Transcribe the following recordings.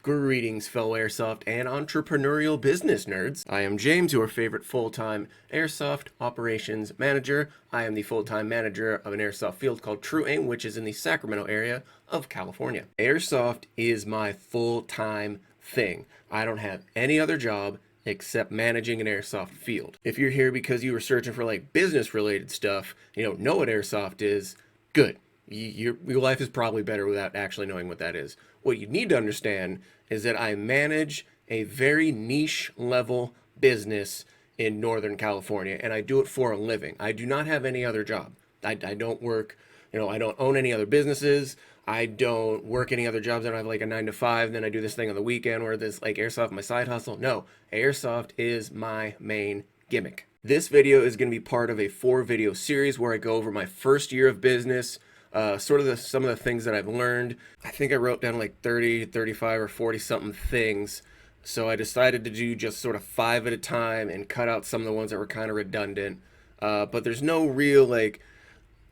Greetings, fellow airsoft and entrepreneurial business nerds. I am James, your favorite full-time airsoft operations manager. I am the full-time manager of an airsoft field called True Aim, which is in the Sacramento area of California. Airsoft is my full-time thing. I don't have any other job except managing an airsoft field. If you're here because you were searching for like business-related stuff, you don't know what airsoft is, good. Your life is probably better without actually knowing what that is. What you need to understand is that I manage a very niche level business in Northern California, and I do it for a living. I do not have any other job. I don't work, I don't own any other businesses. I don't work any other jobs. I don't have like a 9 to 5, and then I do this thing on the weekend where this like airsoft, my side hustle. No, airsoft is my main gimmick. This video is going to be part of a 4-video series where I go over my first year of business, some of the things that I've learned. I think I wrote down like 30, 35, or 40 something things. So I decided to do just sort of 5 at a time and cut out some of the ones that were kind of redundant. But there's no real like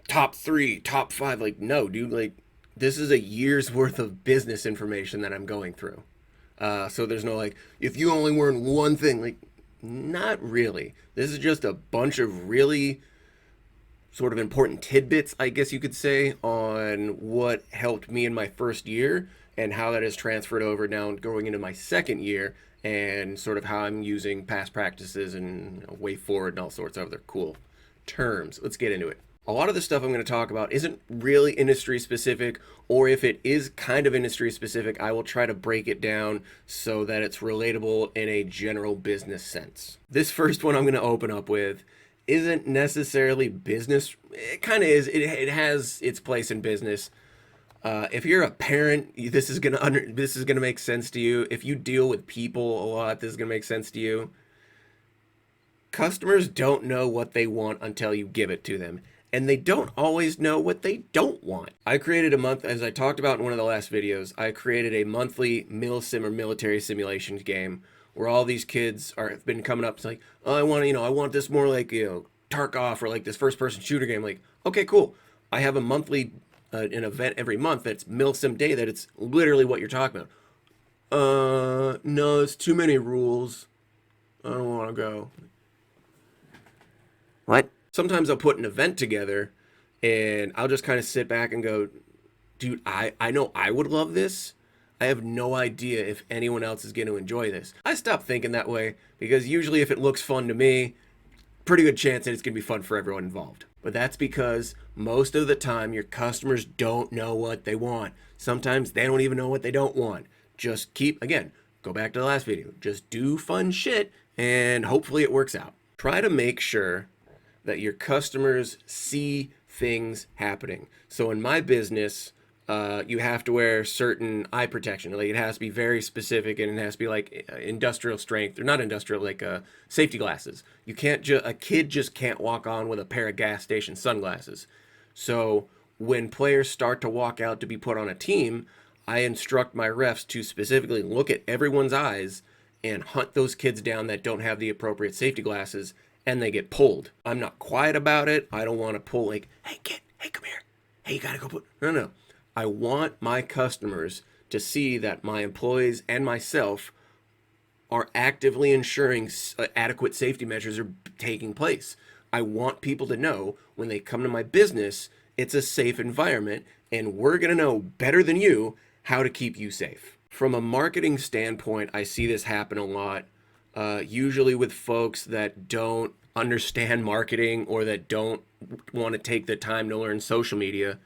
top 3, top 5. Like, no, dude, like this is a year's worth of business information that I'm going through. So there's no like, if you only learn one thing, like not really. This is just a bunch of really sort of important tidbits, I guess you could say, on what helped me in my first year and how that has transferred over now going into my second year, and sort of how I'm using past practices and way forward and all sorts of other cool terms. Let's get into it. A lot of the stuff I'm going to talk about isn't really industry specific, or if it is kind of industry specific, I will try to break it down so that it's relatable in a general business sense. This first one I'm going to open up with isn't necessarily business. It kind of is. It has its place in business. If you're a parent, this is gonna make sense to you. If you deal with people a lot, this is gonna make sense to you. Customers don't know what they want until you give it to them, and they don't always know what they don't want. I created a month, as I talked about in one of the last videos, I created a monthly mil-sim or military simulations game where all these kids have been coming up. It's like, oh, I want this more like, Tarkov, or like this first-person shooter game. Like, okay, cool. I have a monthly, an event every month that's Milsim Day that it's literally what you're talking about. No, it's too many rules. I don't want to go. What? Sometimes I'll put an event together and I'll just kind of sit back and go, dude, I know I would love this. I have no idea if anyone else is going to enjoy this. I stopped thinking that way because usually if it looks fun to me, pretty good chance that it's going to be fun for everyone involved. But that's because most of the time your customers don't know what they want. Sometimes they don't even know what they don't want. Just go back to the last video. Just do fun shit and hopefully it works out. Try to make sure that your customers see things happening. So in my business, you have to wear certain eye protection. Like, it has to be very specific, and it has to be like industrial strength, or not industrial, like safety glasses. You can't a kid just can't walk on with a pair of gas station sunglasses. So when players start to walk out to be put on a team, I instruct my refs to specifically look at everyone's eyes and hunt those kids down that don't have the appropriate safety glasses, and they get pulled. I'm not quiet about it. I don't want to pull like, hey kid, hey, come here. Hey, you gotta go put, no. I want my customers to see that my employees and myself are actively ensuring adequate safety measures are taking place. I want people to know when they come to my business, it's a safe environment, and we're going to know better than you how to keep you safe. From a marketing standpoint, I see this happen a lot, usually with folks that don't understand marketing or that don't want to take the time to learn social media.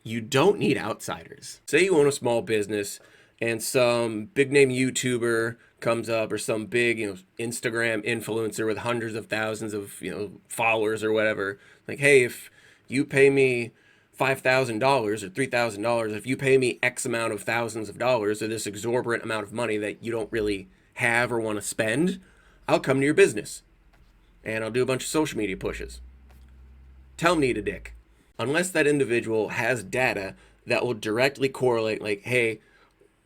You don't need outsiders. Say you own a small business and some big name YouTuber comes up, or some big, Instagram influencer with hundreds of thousands of, followers or whatever. Like, hey, if you pay me $5,000 or $3,000, if you pay me X amount of thousands of dollars, or this exorbitant amount of money that you don't really have or want to spend, I'll come to your business and I'll do a bunch of social media pushes. Tell me to dick. Unless that individual has data that will directly correlate, like, hey,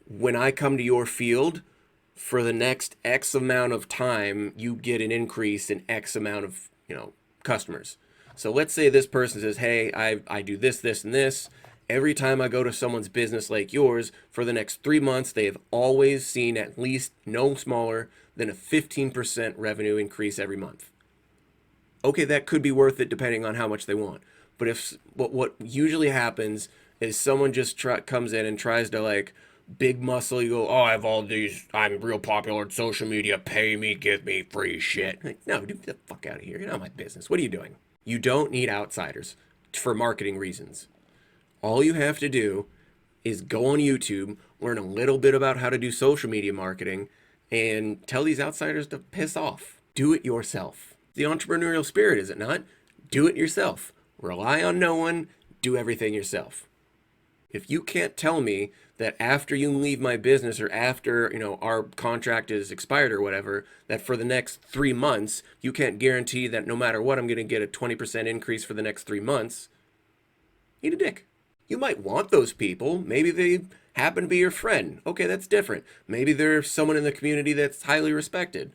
when I come to your field, for the next X amount of time, you get an increase in X amount of, customers. So let's say this person says, hey, I do this, this, and this, every time I go to someone's business like yours, for the next 3 months, they have always seen at least no smaller than a 15% revenue increase every month. Okay, that could be worth it depending on how much they want. But if what usually happens is someone just comes in and tries to like big muscle, you go, oh, I have all these, I'm real popular on social media, pay me, give me free shit. Like, no, get the fuck out of here. You're not my business. What are you doing? You don't need outsiders for marketing reasons. All you have to do is go on YouTube, learn a little bit about how to do social media marketing, and tell these outsiders to piss off. Do it yourself. The entrepreneurial spirit, is it not? Do it yourself. Rely on no one. Do everything yourself. If you can't tell me that after you leave my business or after, our contract is expired or whatever, that for the next 3 months, you can't guarantee that no matter what, I'm going to get a 20% increase for the next 3 months, eat a dick. You might want those people. Maybe they happen to be your friend. Okay, that's different. Maybe they're someone in the community that's highly respected.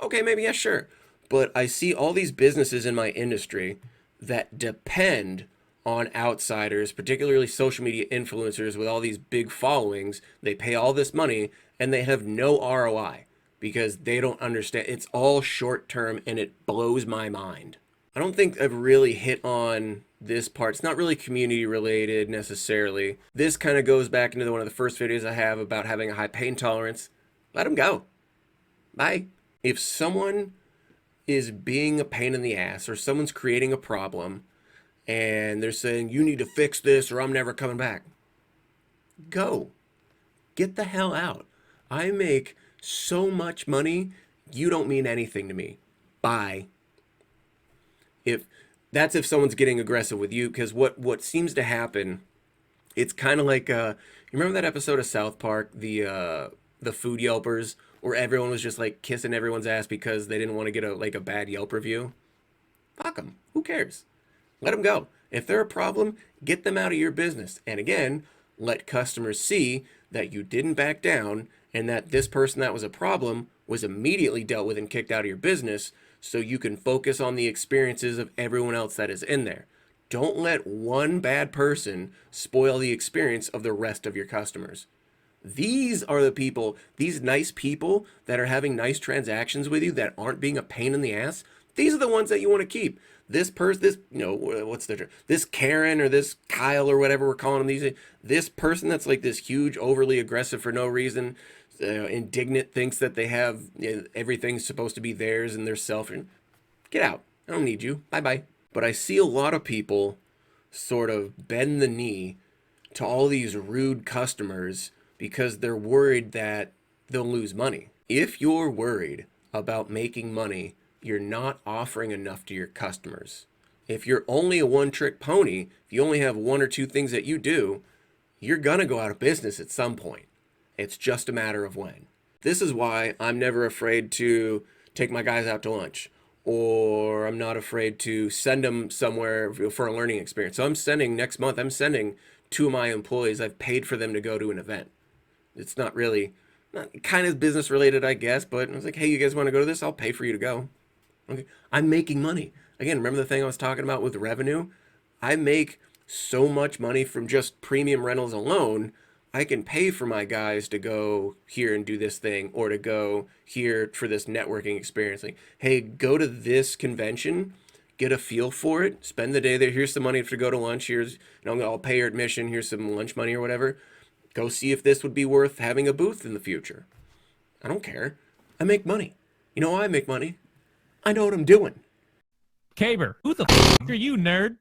Okay, maybe, yeah, sure. But I see all these businesses in my industry that depend on outsiders, particularly social media influencers with all these big followings. They pay all this money and they have no ROI because they don't understand. It's all short term and it blows my mind. I don't think I've really hit on this part. It's not really community related necessarily. This kind of goes back into one of the first videos I have about having a high pain tolerance. Let them go. Bye. If someone is being a pain in the ass or someone's creating a problem and they're saying, you need to fix this or I'm never coming back, go. Get the hell out. I make so much money, you don't mean anything to me. Bye. If someone's getting aggressive with you, because what seems to happen, it's kind of like you remember that episode of South Park, the food Yelpers, where everyone was just like kissing everyone's ass because they didn't want to get a bad Yelp review? Fuck them. Who cares? Let them go. If they're a problem, get them out of your business. And again, let customers see that you didn't back down and that this person that was a problem was immediately dealt with and kicked out of your business, so you can focus on the experiences of everyone else that is in there. Don't let one bad person spoil the experience of the rest of your customers. These are the people, these nice people that are having nice transactions with you that aren't being a pain in the ass. These are the ones that you want to keep. This person, this Karen or this Kyle or whatever we're calling them, this person that's like this huge, overly aggressive for no reason, indignant, thinks that they have, everything's supposed to be theirs and they're selfish. Get out. I don't need you. Bye-bye. But I see a lot of people sort of bend the knee to all these rude customers because they're worried that they'll lose money. If you're worried about making money, you're not offering enough to your customers. If you're only a one-trick pony, if you only have one or two things that you do, you're gonna go out of business at some point. It's just a matter of when. This is why I'm never afraid to take my guys out to lunch, or I'm not afraid to send them somewhere for a learning experience. So next month, I'm sending 2 of my employees, I've paid for them to go to an event. It's not kind of business related, I guess, but I was like, hey, you guys want to go to this? I'll pay for you to go. Okay. I'm making money. Again, remember the thing I was talking about with revenue? I make so much money from just premium rentals alone. I can pay for my guys to go here and do this thing, or to go here for this networking experience. Like, hey, go to this convention, get a feel for it, spend the day there. Here's some money to go to lunch. I'll pay your admission. Here's some lunch money or whatever. Go see if this would be worth having a booth in the future. I don't care. I make money. You know why I make money? I know what I'm doing. Caber, who the f*** are you, nerd?